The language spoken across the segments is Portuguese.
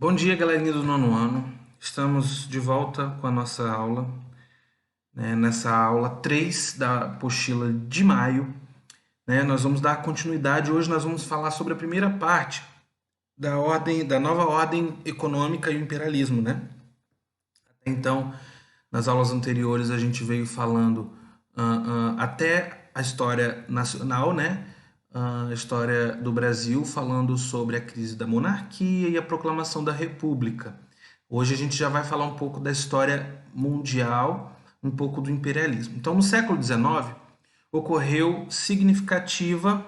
Bom dia, galerinha do nono ano. Estamos de volta com a nossa aula, né? Nessa aula 3 da apostila de maio, né? Nós vamos dar continuidade. Hoje nós vamos falar sobre a primeira parte da nova ordem econômica e o imperialismo, né? Então, nas aulas anteriores a gente veio falando até a história nacional, né? A história do Brasil, falando sobre a crise da monarquia e a proclamação da República. Hoje a gente já vai falar um pouco da história mundial, um pouco do imperialismo. Então, no século XIX, ocorreu significativa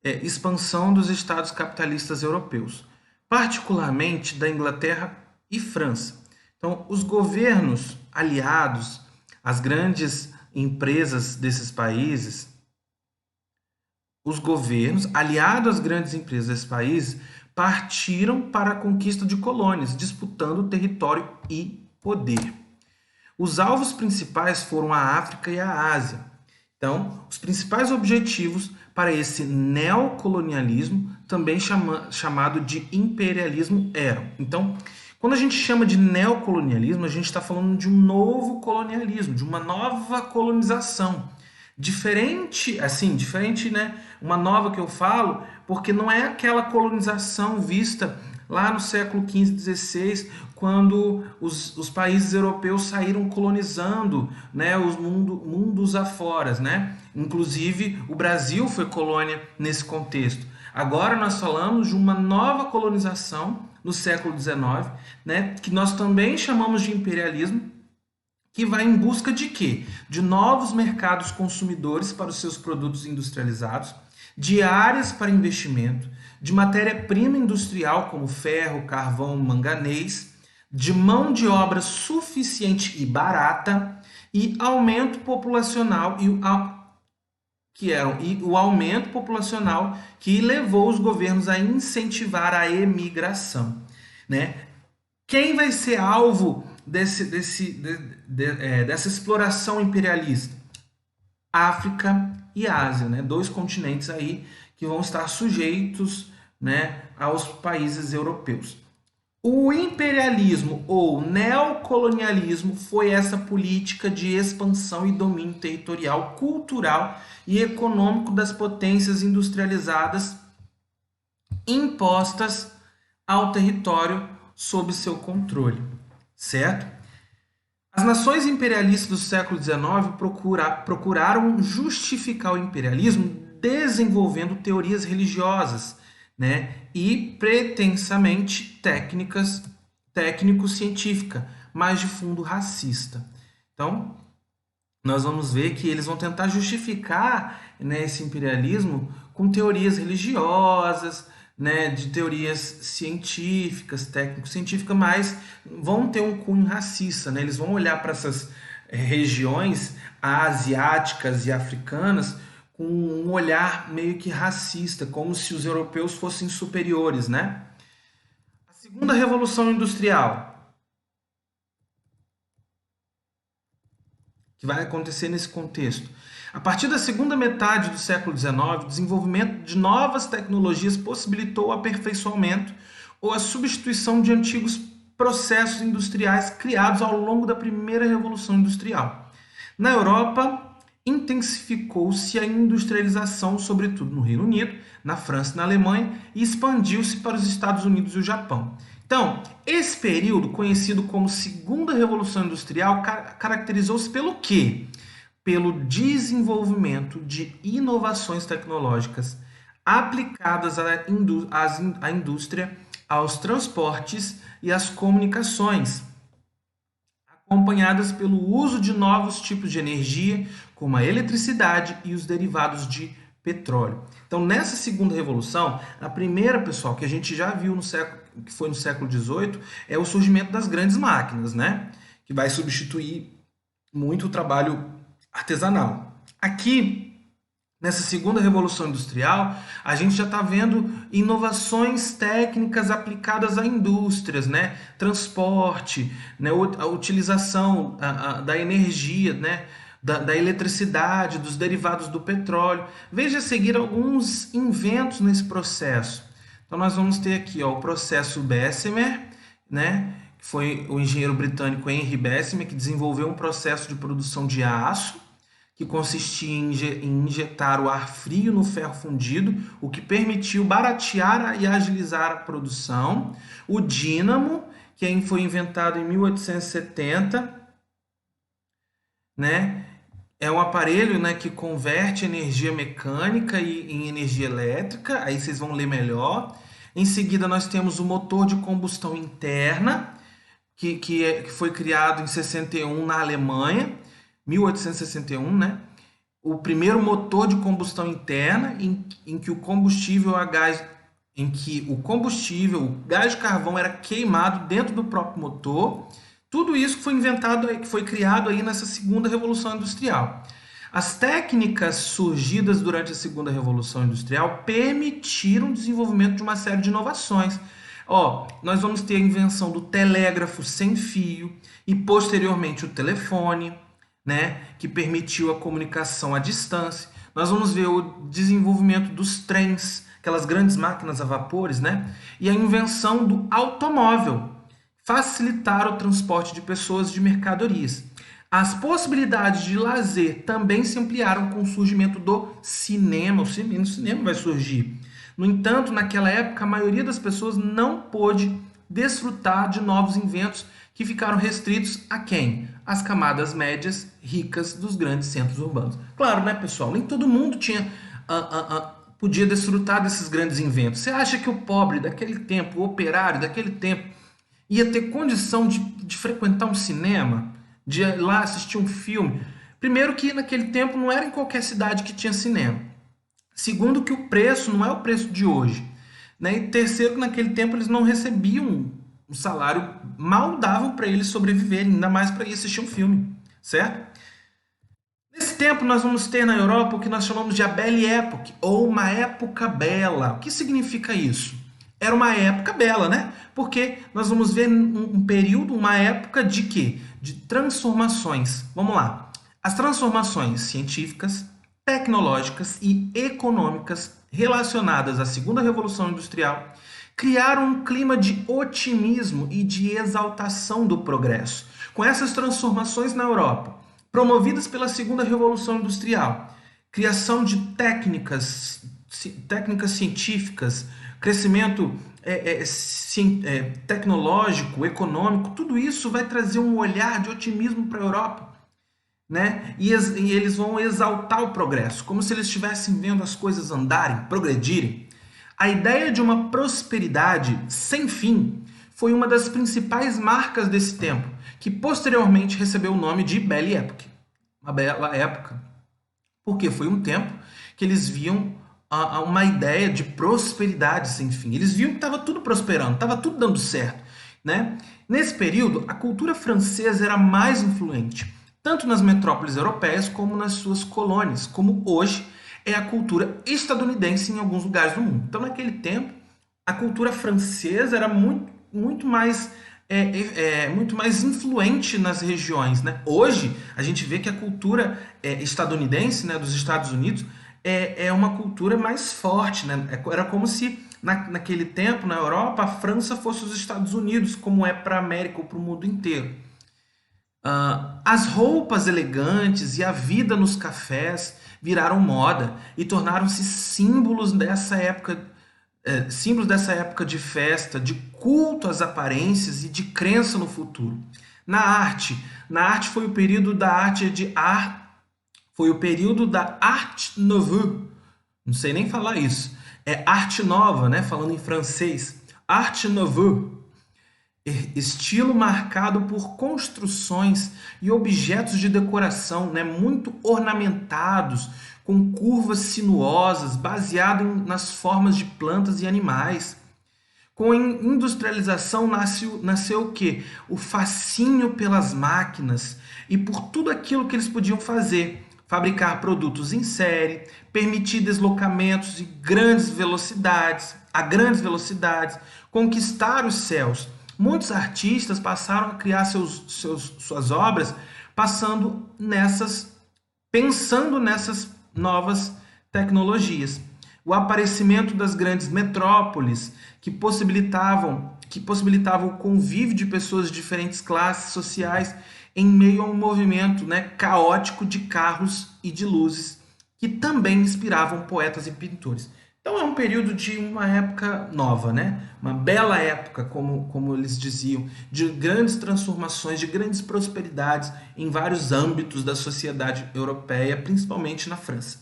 expansão dos estados capitalistas europeus, particularmente da Inglaterra e França. Então, os governos aliados às grandes empresas desses países, os governos aliados às grandes empresas desses países partiram para a conquista de colônias, disputando território e poder. Os alvos principais foram a África e a Ásia. Então, os principais objetivos para esse neocolonialismo, também chamado de imperialismo, eram. Então, quando a gente chama de neocolonialismo, a gente está falando de um novo colonialismo, de uma nova colonização. Diferente, né? Uma nova que eu falo, porque não é aquela colonização vista lá no século XV, XVI, quando os países europeus saíram colonizando, né, os mundos afora, né? Inclusive, o Brasil foi colônia nesse contexto. Agora nós falamos de uma nova colonização no século XIX, né, que nós também chamamos de imperialismo, que vai em busca de quê? De novos mercados consumidores para os seus produtos industrializados, de áreas para investimento, de matéria-prima industrial como ferro, carvão, manganês, de mão de obra suficiente e barata e aumento populacional e o aumento populacional que levou os governos a incentivar a emigração, né? Quem vai ser alvo dessa exploração imperialista? África e Ásia, né? Dois continentes aí que vão estar sujeitos, né, aos países europeus. O imperialismo ou neocolonialismo foi essa política de expansão e domínio territorial, cultural e econômico das potências industrializadas impostas ao território sob seu controle, certo? As nações imperialistas do século XIX procuraram justificar o imperialismo desenvolvendo teorias religiosas, né, e pretensamente técnico-científica, mas de fundo racista. Então, nós vamos ver que eles vão tentar justificar, né, esse imperialismo com teorias religiosas, né, de teorias científicas, técnico-científicas, mas vão ter um cunho racista, né? Eles vão olhar para essas regiões asiáticas e africanas com um olhar meio que racista, como se os europeus fossem superiores, né? A segunda revolução industrial, que vai acontecer nesse contexto. A partir da segunda metade do século XIX, o desenvolvimento de novas tecnologias possibilitou o aperfeiçoamento ou a substituição de antigos processos industriais criados ao longo da primeira revolução industrial. Na Europa, intensificou-se a industrialização, sobretudo no Reino Unido, na França e na Alemanha, e expandiu-se para os Estados Unidos e o Japão. Então, esse período, conhecido como Segunda Revolução Industrial, caracterizou-se pelo quê? Pelo desenvolvimento de inovações tecnológicas aplicadas à indústria, aos transportes e às comunicações, acompanhadas pelo uso de novos tipos de energia, como a eletricidade e os derivados de petróleo. Então, nessa segunda revolução, a primeira, pessoal, que a gente já viu que foi no século XVIII, é o surgimento das grandes máquinas, né? Que vai substituir muito o trabalho artesanal. Aqui, nessa segunda revolução industrial, a gente já está vendo inovações técnicas aplicadas a indústrias, né? Transporte, né? A utilização da energia, né? Da eletricidade, dos derivados do petróleo. Veja a seguir alguns inventos nesse processo. Então nós vamos ter aqui, ó, o processo Bessemer, né? Que foi o engenheiro britânico Henry Bessemer que desenvolveu um processo de produção de aço que consistia em injetar o ar frio no ferro fundido, o que permitiu baratear e agilizar a produção. O dínamo, que foi inventado em 1870, né? É um aparelho, né, que converte energia mecânica em energia elétrica. Aí vocês vão ler melhor. Em seguida, nós temos o motor de combustão interna, que foi criado em 61 na Alemanha, 1861, né? O primeiro motor de combustão interna em que o combustível a gás, em que o combustível, o gás de carvão era queimado dentro do próprio motor. Tudo isso foi inventado, que foi criado aí nessa segunda revolução industrial. As técnicas surgidas durante a segunda revolução industrial permitiram o desenvolvimento de uma série de inovações. Ó, nós vamos ter a invenção do telégrafo sem fio e posteriormente o telefone, né, que permitiu a comunicação à distância. Nós vamos ver o desenvolvimento dos trens, aquelas grandes máquinas a vapores, né, e a invenção do automóvel, facilitar o transporte de pessoas e de mercadorias. As possibilidades de lazer também se ampliaram com o surgimento do cinema. O cinema vai surgir. No entanto, naquela época, a maioria das pessoas não pôde desfrutar de novos inventos que ficaram restritos a quem? As camadas médias ricas dos grandes centros urbanos. Claro, né, pessoal? Nem todo mundo podia desfrutar desses grandes inventos. Você acha que o pobre daquele tempo, o operário daquele tempo, ia ter condição de frequentar um cinema, de ir lá assistir um filme? Primeiro que naquele tempo não era em qualquer cidade que tinha cinema. Segundo que o preço não é o preço de hoje. Né? E terceiro que naquele tempo eles não recebiam um salário, mal davam para eles sobreviverem, ainda mais para ir assistir um filme, certo? Nesse tempo nós vamos ter na Europa o que nós chamamos de a Belle Époque, ou uma época bela. O que significa isso? Era uma época bela, né? Porque nós vamos ver um período, uma época de quê? De transformações. Vamos lá. As transformações científicas, tecnológicas e econômicas relacionadas à Segunda Revolução Industrial criaram um clima de otimismo e de exaltação do progresso. Com essas transformações na Europa, promovidas pela Segunda Revolução Industrial, criação de técnicas científicas, crescimento tecnológico, econômico, tudo isso vai trazer um olhar de otimismo para a Europa, né? E eles vão exaltar o progresso, como se eles estivessem vendo as coisas andarem, progredirem. A ideia de uma prosperidade sem fim foi uma das principais marcas desse tempo, que posteriormente recebeu o nome de Belle Époque, uma bela época, porque foi um tempo que eles viam uma ideia de prosperidade sem fim. Eles viam que estava tudo prosperando, estava tudo dando certo, né? Nesse período, a cultura francesa era mais influente, tanto nas metrópoles europeias como nas suas colônias, como hoje é a cultura estadunidense em alguns lugares do mundo. Então, naquele tempo, a cultura francesa era muito mais influente nas regiões, né? Hoje, a gente vê que a cultura estadunidense, né, dos Estados Unidos, é uma cultura mais forte, né? Era como se, naquele tempo, na Europa, a França fosse os Estados Unidos, como é para a América ou para o mundo inteiro. As roupas elegantes e a vida nos cafés viraram moda e tornaram-se símbolos dessa época de festa, de culto às aparências e de crença no futuro. Na arte foi o período da Arte Nouveau. Não sei nem falar isso. É arte nova, né? Falando em francês. Arte Nouveau. Estilo marcado por construções e objetos de decoração, né, muito ornamentados, com curvas sinuosas, baseado nas formas de plantas e animais. Com a industrialização nasceu o quê? O fascínio pelas máquinas e por tudo aquilo que eles podiam fazer. Fabricar produtos em série, permitir deslocamentos a grandes velocidades, conquistar os céus. Muitos artistas passaram a criar suas obras pensando nessas novas tecnologias. o aparecimento das grandes metrópoles que possibilitavam o convívio de pessoas de diferentes classes sociais em meio a um movimento, né, caótico de carros e de luzes que também inspiravam poetas e pintores. Então é um período de uma época nova, né? Uma bela época, como eles diziam, de grandes transformações, de grandes prosperidades em vários âmbitos da sociedade europeia, principalmente na França.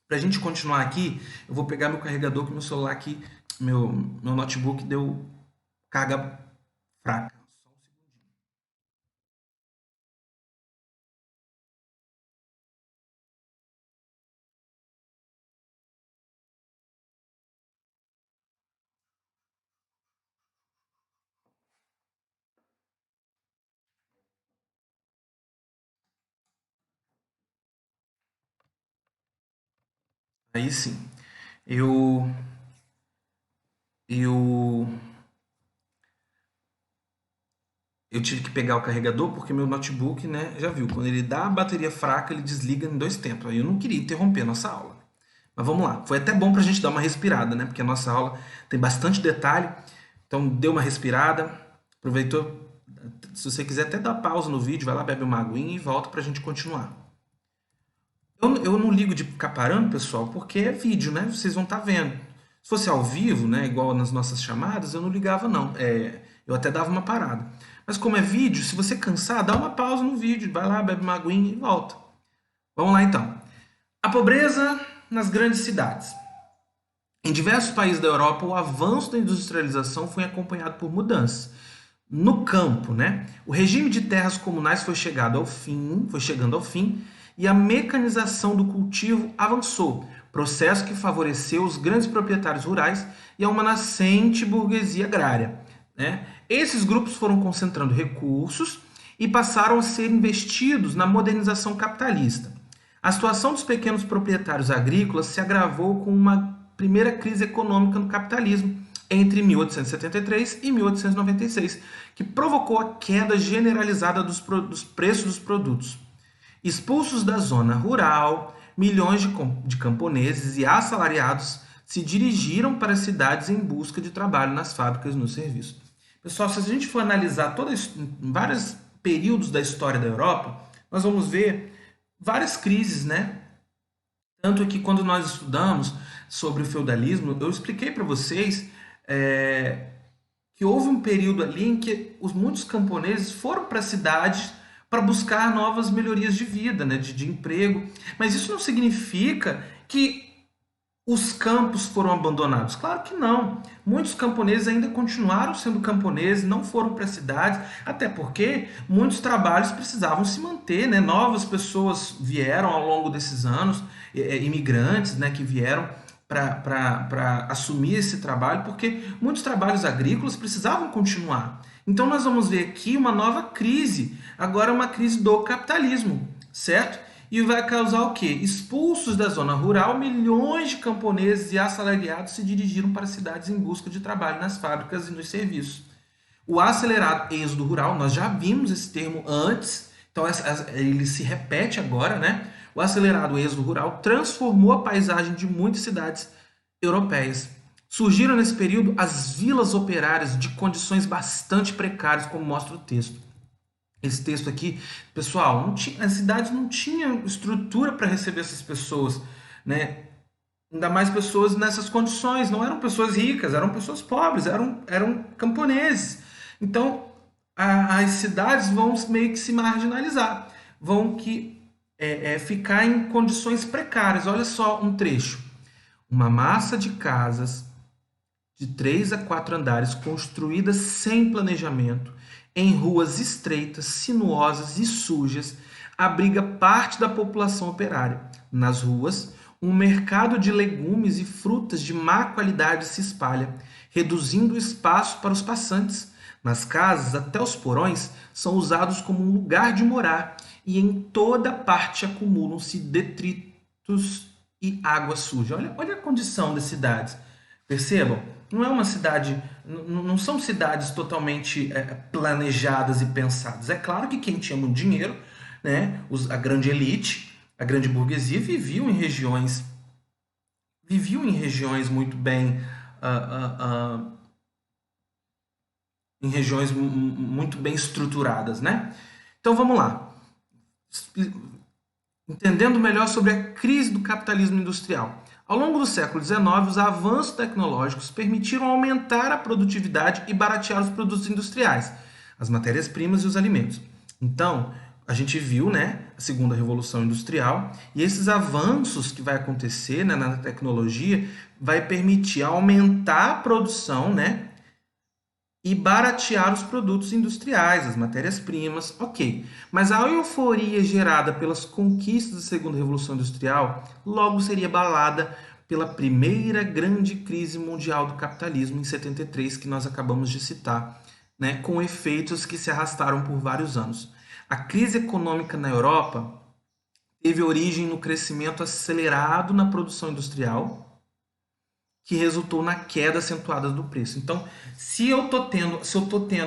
Para a gente continuar aqui, eu vou pegar meu carregador, que meu celular aqui, meu notebook deu carga fraca. Aí sim, eu, eu eu tive que pegar o carregador porque meu notebook, né, já viu, quando ele dá a bateria fraca, ele desliga em dois tempos. Aí eu não queria interromper a nossa aula. Mas vamos lá. Foi até bom para a gente dar uma respirada, né? Porque a nossa aula tem bastante detalhe. Então deu uma respirada, aproveitou. Se você quiser até dar pausa no vídeo, vai lá, bebe uma aguinha e volta para a gente continuar. Eu não ligo de ficar parando, pessoal, porque é vídeo, né? Vocês vão estar vendo. Se fosse ao vivo, né, igual nas nossas chamadas, eu não ligava, não. Eu até dava uma parada. Mas como é vídeo, se você cansar, dá uma pausa no vídeo, vai lá, bebe uma aguinha e volta. Vamos lá então. A pobreza nas grandes cidades. Em diversos países da Europa, o avanço da industrialização foi acompanhado por mudanças. No campo, né? O regime de terras comunais foi chegando ao fim e a mecanização do cultivo avançou, processo que favoreceu os grandes proprietários rurais e a uma nascente burguesia agrária, né? Esses grupos foram concentrando recursos e passaram a ser investidos na modernização capitalista. A situação dos pequenos proprietários agrícolas se agravou com uma primeira crise econômica no capitalismo entre 1873 e 1896, que provocou a queda generalizada dos preços dos produtos. Expulsos da zona rural, milhões de camponeses e assalariados se dirigiram para as cidades em busca de trabalho nas fábricas e no serviço. Pessoal, se a gente for analisar em vários períodos da história da Europa, nós vamos ver várias crises, né? Tanto que quando nós estudamos sobre o feudalismo, eu expliquei para vocês é, que houve um período ali em que muitos camponeses foram para as cidades para buscar novas melhorias de vida, né, de emprego. Mas isso não significa que os campos foram abandonados? Claro que não. Muitos camponeses ainda continuaram sendo camponeses, não foram para as cidades, até porque muitos trabalhos precisavam se manter, né? Novas pessoas vieram ao longo desses anos, imigrantes, né, que vieram para assumir esse trabalho, porque muitos trabalhos agrícolas precisavam continuar. Então nós vamos ver aqui uma nova crise, agora uma crise do capitalismo, certo? E vai causar o quê? Expulsos da zona rural, milhões de camponeses e assalariados se dirigiram para cidades em busca de trabalho nas fábricas e nos serviços. O acelerado êxodo rural, nós já vimos esse termo antes, então ele se repete agora, né? O acelerado êxodo rural transformou a paisagem de muitas cidades europeias. Surgiram nesse período as vilas operárias de condições bastante precárias, como mostra o texto. Esse texto aqui, pessoal, as cidades não tinham estrutura para receber essas pessoas, né? Ainda mais pessoas nessas condições, não eram pessoas ricas, eram pessoas pobres, eram camponeses. Então, as cidades vão meio que se marginalizar, vão ficar em condições precárias. Olha só um trecho. Uma massa de casas de 3 a 4 andares, construídas sem planejamento, em ruas estreitas, sinuosas e sujas, abriga parte da população operária. Nas ruas, um mercado de legumes e frutas de má qualidade se espalha, reduzindo o espaço para os passantes. Nas casas, até os porões são usados como um lugar de morar e em toda parte acumulam-se detritos e água suja. Olha a condição das cidades. Percebam? Não é uma cidade, não são cidades totalmente planejadas e pensadas. É claro que quem tinha muito dinheiro, né, a grande elite, a grande burguesia, viviam em regiões viviam em regiões muito bem, ah, em regiões muito bem estruturadas, né? Então vamos lá. Entendendo melhor sobre a crise do capitalismo industrial. Ao longo do século XIX, os avanços tecnológicos permitiram aumentar a produtividade e baratear os produtos industriais, as matérias-primas e os alimentos. Então, a gente viu, né, a segunda revolução industrial, e esses avanços que vai acontecer, né, na tecnologia vai permitir aumentar a produção, né, e baratear os produtos industriais, as matérias-primas, ok. Mas a euforia gerada pelas conquistas da segunda revolução industrial logo seria abalada pela primeira grande crise mundial do capitalismo em 73, que nós acabamos de citar, né, com efeitos que se arrastaram por vários anos. A crise econômica na Europa teve origem no crescimento acelerado na produção industrial, que resultou na queda acentuada do preço. Então, se eu tô tendo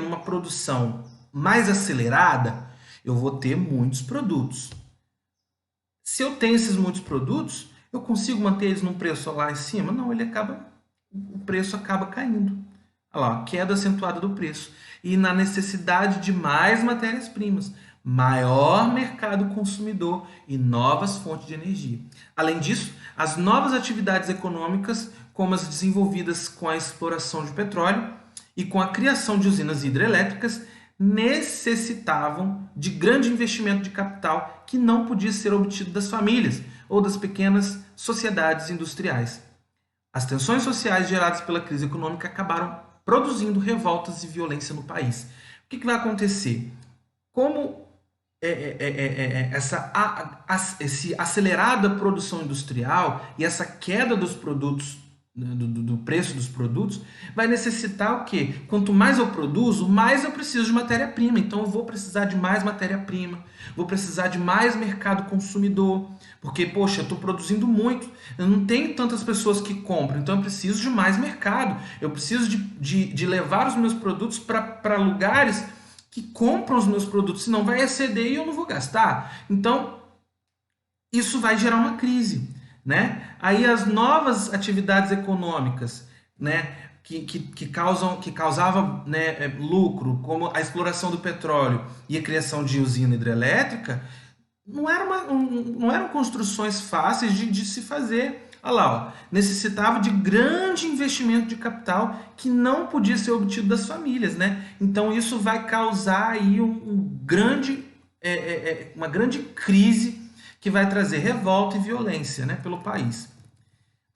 uma produção mais acelerada, eu vou ter muitos produtos. Se eu tenho esses muitos produtos, eu consigo manter eles num preço lá em cima? Não, o preço acaba caindo. Olha lá, queda acentuada do preço. E na necessidade de mais matérias-primas, maior mercado consumidor e novas fontes de energia. Além disso, as novas atividades econômicas, como as desenvolvidas com a exploração de petróleo e com a criação de usinas hidrelétricas, necessitavam de grande investimento de capital que não podia ser obtido das famílias ou das pequenas sociedades industriais. As tensões sociais geradas pela crise econômica acabaram produzindo revoltas e violência no país. O que vai acontecer? Como essa acelerada produção industrial e essa queda dos produtos, do preço dos produtos, vai necessitar o quê? Quanto mais eu produzo, mais eu preciso de matéria-prima. Então eu vou precisar de mais matéria-prima, vou precisar de mais mercado consumidor, porque, poxa, eu estou produzindo muito, eu não tenho tantas pessoas que compram, então eu preciso de mais mercado, eu preciso de levar os meus produtos para lugares que compram os meus produtos, senão vai exceder e eu não vou gastar. Então, isso vai gerar uma crise, né? Aí as novas atividades econômicas, né, que causavam, né, lucro, como a exploração do petróleo e a criação de usina hidrelétrica, não eram construções fáceis de se fazer. Olha lá, ó, necessitava de grande investimento de capital que não podia ser obtido das famílias, né? Então isso vai causar aí uma grande crise que vai trazer revolta e violência, né, pelo país.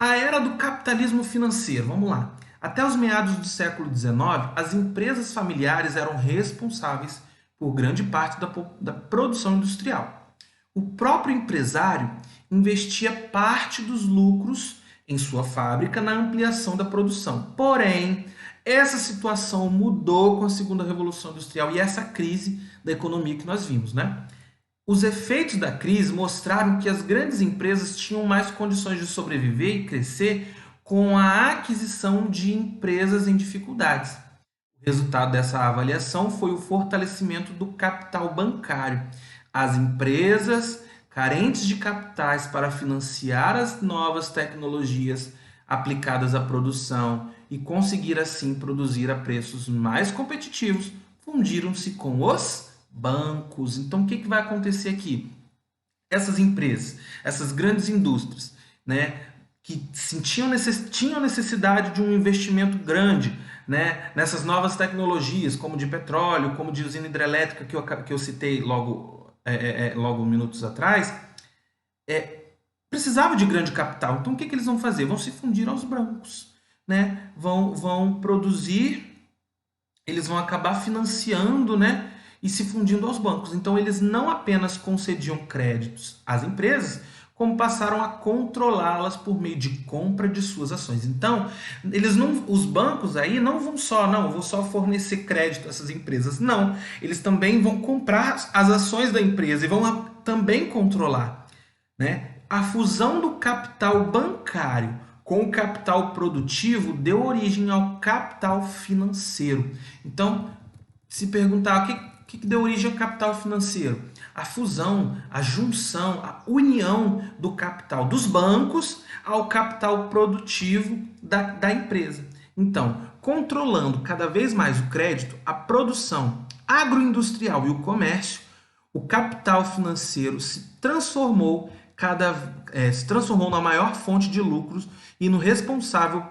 A era do capitalismo financeiro, vamos lá. Até os meados do século XIX, as empresas familiares eram responsáveis por grande parte da produção industrial. O próprio empresário investia parte dos lucros em sua fábrica na ampliação da produção. Porém, essa situação mudou com a segunda revolução industrial e essa crise da economia que nós vimos, né? Os efeitos da crise mostraram que as grandes empresas tinham mais condições de sobreviver e crescer com a aquisição de empresas em dificuldades. O resultado dessa avaliação foi o fortalecimento do capital bancário. As empresas carentes de capitais para financiar as novas tecnologias aplicadas à produção e conseguir assim produzir a preços mais competitivos, fundiram-se com os bancos. Então, o que vai acontecer aqui? Essas empresas, essas grandes indústrias, né, que tinham necessidade de um investimento grande, né, nessas novas tecnologias, como de petróleo, como de usina hidrelétrica que eu citei logo minutos atrás, precisava de grande capital. Então, o que eles vão fazer? Vão se fundir aos bancos, né? Vão produzir, eles vão acabar financiando, né, e se fundindo aos bancos. Então, eles não apenas concediam créditos às empresas, como passaram a controlá-las por meio de compra de suas ações. Então, os bancos aí não vão vou só fornecer crédito a essas empresas. Não, eles também vão comprar as ações da empresa e vão também controlar, né? A fusão do capital bancário com o capital produtivo deu origem ao capital financeiro. Então, se perguntar o que deu origem ao capital financeiro? a fusão, a junção, a união do capital dos bancos ao capital produtivo da empresa. Então, controlando cada vez mais o crédito, a produção agroindustrial e o comércio, o capital financeiro se transformou na maior fonte de lucros e no responsável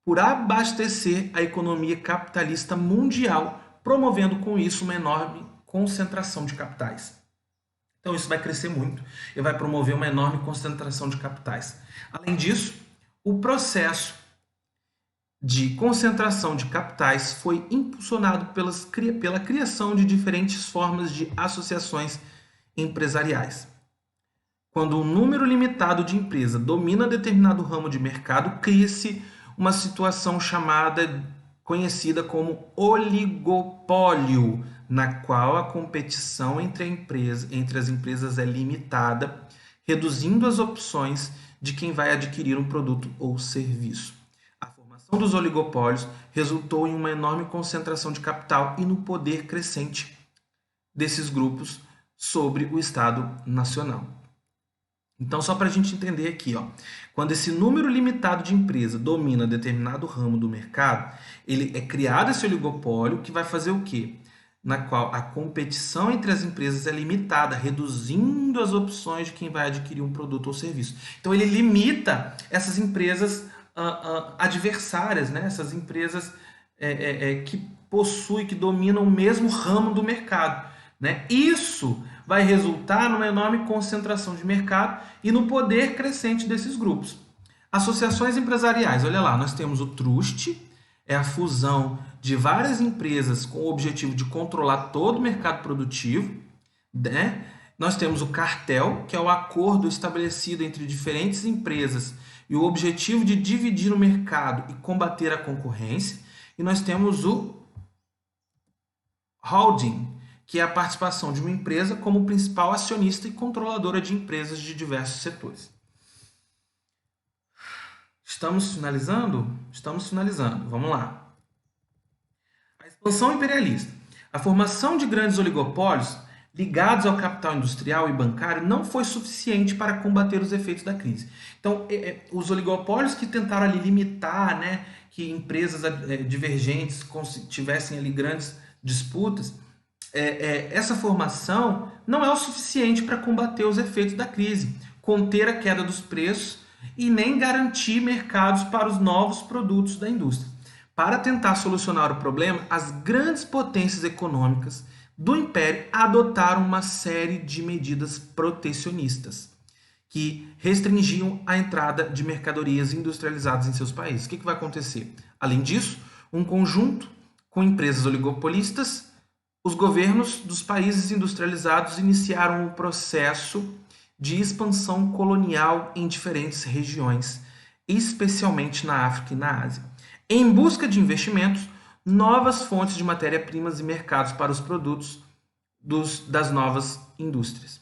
por abastecer a economia capitalista mundial, promovendo com isso uma enorme concentração de capitais. Então isso vai crescer muito e vai promover uma enorme concentração de capitais. Além disso, o processo de concentração de capitais foi impulsionado pela criação de diferentes formas de associações empresariais. Quando um número limitado de empresas domina determinado ramo de mercado, cria-se uma situação conhecida como oligopólio, na qual a competição entre as empresas é limitada, reduzindo as opções de quem vai adquirir um produto ou serviço. A formação dos oligopólios resultou em uma enorme concentração de capital e no poder crescente desses grupos sobre o Estado Nacional. Então, só para a gente entender aqui, quando esse número limitado de empresas domina determinado ramo do mercado, ele é criado esse oligopólio que vai fazer o quê? Na qual a competição entre as empresas é limitada, reduzindo as opções de quem vai adquirir um produto ou serviço. Então, ele limita essas empresas adversárias, né? Essas empresas que possuem, que dominam o mesmo ramo do mercado, né? Isso vai resultar numa enorme concentração de mercado e no poder crescente desses grupos. Associações empresariais, olha lá, nós temos o trust, é a fusão de várias empresas com o objetivo de controlar todo o mercado produtivo, né? Nós temos o cartel, que é o acordo estabelecido entre diferentes empresas e o objetivo de dividir o mercado e combater a concorrência. E nós temos o holding, que é a participação de uma empresa como principal acionista e controladora de empresas de diversos setores. Estamos finalizando? Estamos finalizando. Vamos lá. A expansão imperialista. A formação de grandes oligopólios ligados ao capital industrial e bancário não foi suficiente para combater os efeitos da crise. Então, os oligopólios que tentaram ali limitar, né, que empresas divergentes tivessem ali grandes disputas, essa formação não é o suficiente para combater os efeitos da crise, conter a queda dos preços e nem garantir mercados para os novos produtos da indústria. Para tentar solucionar o problema, as grandes potências econômicas do Império adotaram uma série de medidas protecionistas que restringiam a entrada de mercadorias industrializadas em seus países. O que vai acontecer? Além disso, um conjunto com empresas oligopolistas, os governos dos países industrializados iniciaram um processo de expansão colonial em diferentes regiões, especialmente na África e na Ásia. Em busca de investimentos, novas fontes de matéria-primas e mercados para os produtos das novas indústrias.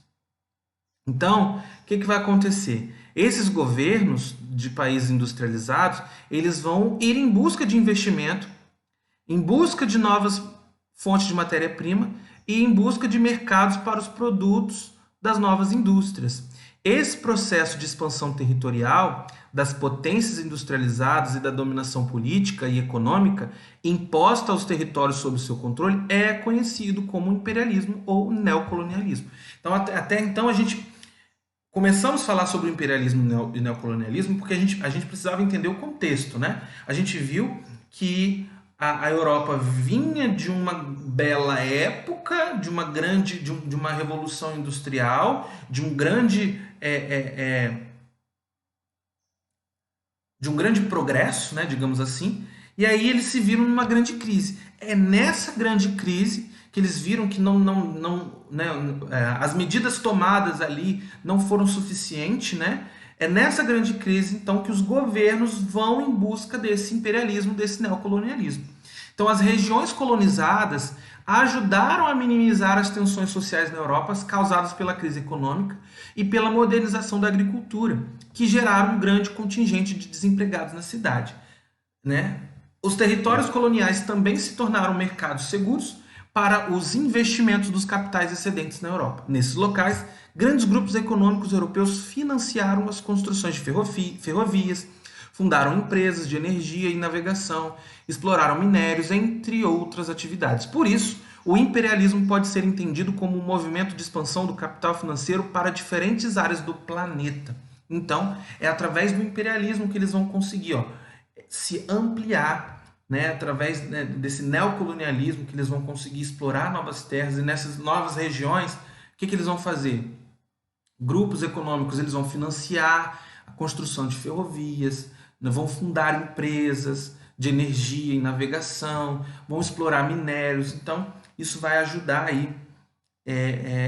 Então, o que vai acontecer? Esses governos de países industrializados, eles vão ir em busca de investimento, em busca de novas fontes de matéria-prima e em busca de mercados para os produtos das novas indústrias. Esse processo de expansão territorial das potências industrializadas e da dominação política e econômica imposta aos territórios sob seu controle é conhecido como imperialismo ou neocolonialismo. Então, até então, a gente começamos a falar sobre o imperialismo e neocolonialismo porque a gente precisava entender o contexto, né? A gente viu que a Europa vinha de uma bela época, de uma revolução industrial, de um grande progresso, né, digamos assim, e aí eles se viram numa grande crise. É nessa grande crise que eles viram que as medidas tomadas ali não foram suficientes, né? É nessa grande crise, então, que os governos vão em busca desse imperialismo, desse neocolonialismo. Então, as regiões colonizadas ajudaram a minimizar as tensões sociais na Europa causadas pela crise econômica e pela modernização da agricultura, que geraram um grande contingente de desempregados na cidade, né? Os territórios coloniais também se tornaram mercados seguros para os investimentos dos capitais excedentes na Europa. Nesses locais, grandes grupos econômicos europeus financiaram as construções de ferrovias, fundaram empresas de energia e navegação, exploraram minérios, entre outras atividades. Por isso, o imperialismo pode ser entendido como um movimento de expansão do capital financeiro para diferentes áreas do planeta. Então, é através do imperialismo que eles vão conseguir se ampliar, né, através, né, desse neocolonialismo que eles vão conseguir explorar novas terras, e nessas novas regiões, o que eles vão fazer? Grupos econômicos eles vão financiar a construção de ferrovias, né, vão fundar empresas de energia e navegação, vão explorar minérios. Então, isso vai ajudar aí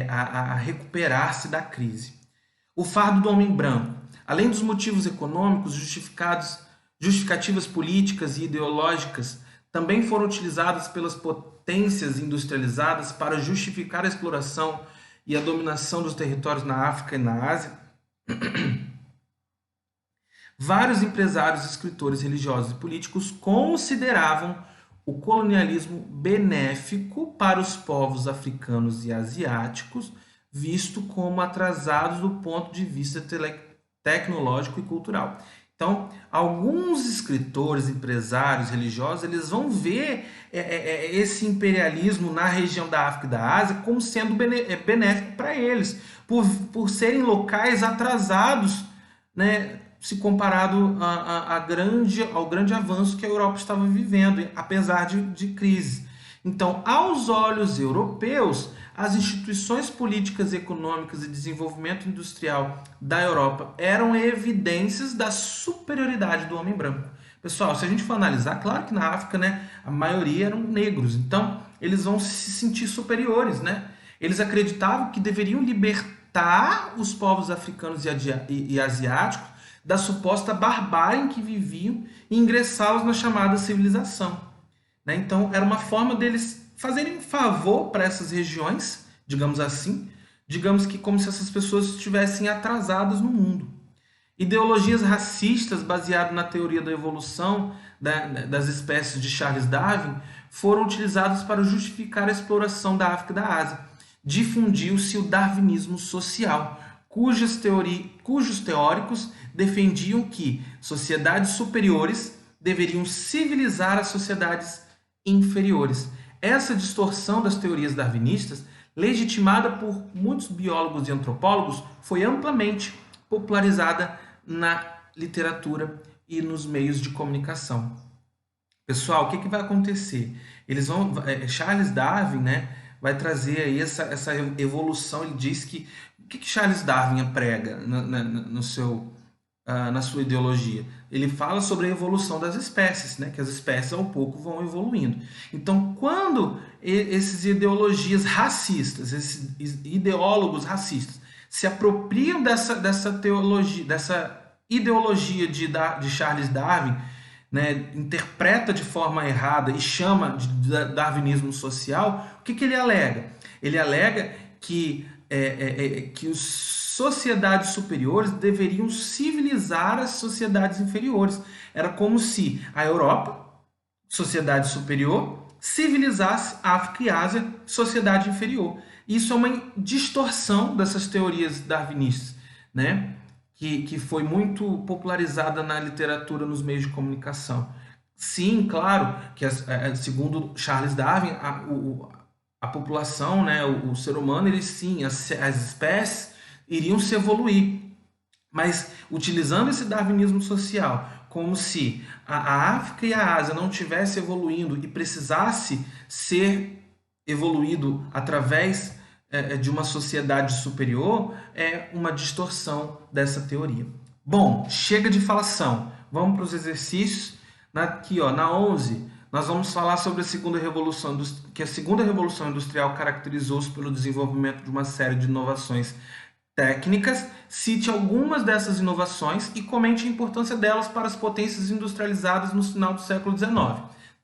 a recuperar-se da crise. O fardo do homem branco. Além dos motivos econômicos justificativas políticas e ideológicas também foram utilizadas pelas potências industrializadas para justificar a exploração e a dominação dos territórios na África e na Ásia. Vários empresários, escritores, religiosos e políticos consideravam o colonialismo benéfico para os povos africanos e asiáticos, visto como atrasados do ponto de vista tecnológico e cultural. Então, alguns escritores, empresários, religiosos, eles vão ver esse imperialismo na região da África e da Ásia como sendo benéfico para eles, por serem locais atrasados, né, se comparado ao grande avanço que a Europa estava vivendo, apesar de crise. Então, aos olhos europeus, as instituições políticas, econômicas e desenvolvimento industrial da Europa eram evidências da superioridade do homem branco. Pessoal, se a gente for analisar, claro que na África, né, a maioria eram negros, então eles vão se sentir superiores, né? Eles acreditavam que deveriam libertar os povos africanos e asiáticos da suposta barbárie em que viviam e ingressá-los na chamada civilização, né? Então, era uma forma deles fazerem um favor para essas regiões, digamos assim, digamos que como se essas pessoas estivessem atrasadas no mundo. Ideologias racistas baseadas na teoria da evolução das espécies de Charles Darwin foram utilizadas para justificar a exploração da África e da Ásia. Difundiu-se o darwinismo social, cujos teóricos defendiam que sociedades superiores deveriam civilizar as sociedades inferiores. Essa distorção das teorias darwinistas, legitimada por muitos biólogos e antropólogos, foi amplamente popularizada na literatura e nos meios de comunicação. Pessoal, o que vai acontecer? Charles Darwin, né, vai trazer aí essa evolução. Ele diz que o que Charles Darwin prega na sua ideologia? Ele fala sobre a evolução das espécies, né? Que as espécies ao pouco vão evoluindo. Então, quando esses ideologias racistas, esses ideólogos racistas se apropriam dessa teologia, dessa ideologia de Charles Darwin, né, interpreta de forma errada e chama de darwinismo social, o que ele alega? Ele alega que as sociedades superiores deveriam civilizar as sociedades inferiores. Era como se a Europa, sociedade superior, civilizasse a África e Ásia, sociedade inferior. Isso é uma distorção dessas teorias darwinistas, né? Que foi muito popularizada na literatura, nos meios de comunicação. Sim, claro, que segundo Charles Darwin, a população, né, o ser humano, as espécies iriam se evoluir. Mas utilizando esse darwinismo social como se a África e a Ásia não estivessem evoluindo e precisasse ser evoluído através de uma sociedade superior, é uma distorção dessa teoria. Bom, chega de falação. Vamos para os exercícios. Aqui, na 11, nós vamos falar sobre a segunda revolução, que a segunda revolução industrial caracterizou-se pelo desenvolvimento de uma série de inovações técnicas. Cite algumas dessas inovações e comente a importância delas para as potências industrializadas no final do século XIX.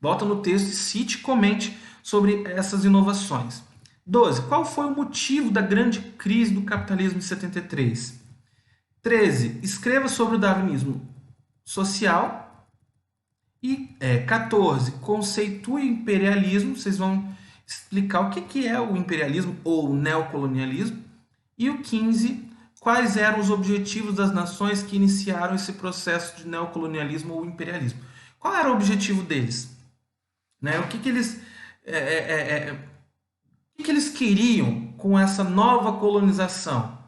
Volta no texto e cite e comente sobre essas inovações. 12. Qual foi o motivo da grande crise do capitalismo de 73? 13. Escreva sobre o darwinismo social. E 14. Conceitue o imperialismo. Vocês vão explicar o que é o imperialismo ou o neocolonialismo. E o 15, quais eram os objetivos das nações que iniciaram esse processo de neocolonialismo ou imperialismo. Qual era o objetivo deles? Né? O que eles queriam com essa nova colonização?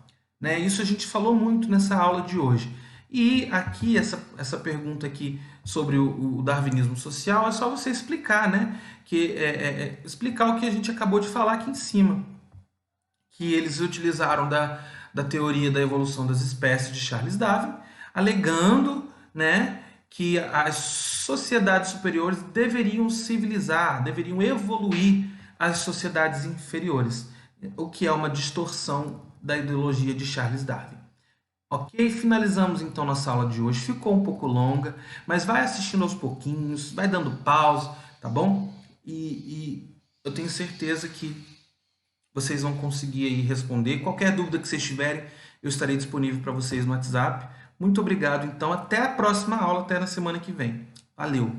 Né? Isso a gente falou muito nessa aula de hoje. E aqui, essa pergunta aqui sobre o darwinismo social, é só você explicar, né? Explicar o que a gente acabou de falar aqui em cima. Que eles utilizaram da teoria da evolução das espécies de Charles Darwin, alegando, né, que as sociedades superiores deveriam civilizar, deveriam evoluir as sociedades inferiores, o que é uma distorção da ideologia de Charles Darwin. Ok? Finalizamos então nossa aula de hoje. Ficou um pouco longa, mas vai assistindo aos pouquinhos, vai dando pausa, tá bom? E eu tenho certeza que vocês vão conseguir aí responder. Qualquer dúvida que vocês tiverem, eu estarei disponível para vocês no WhatsApp. Muito obrigado, então. Até a próxima aula, até na semana que vem. Valeu!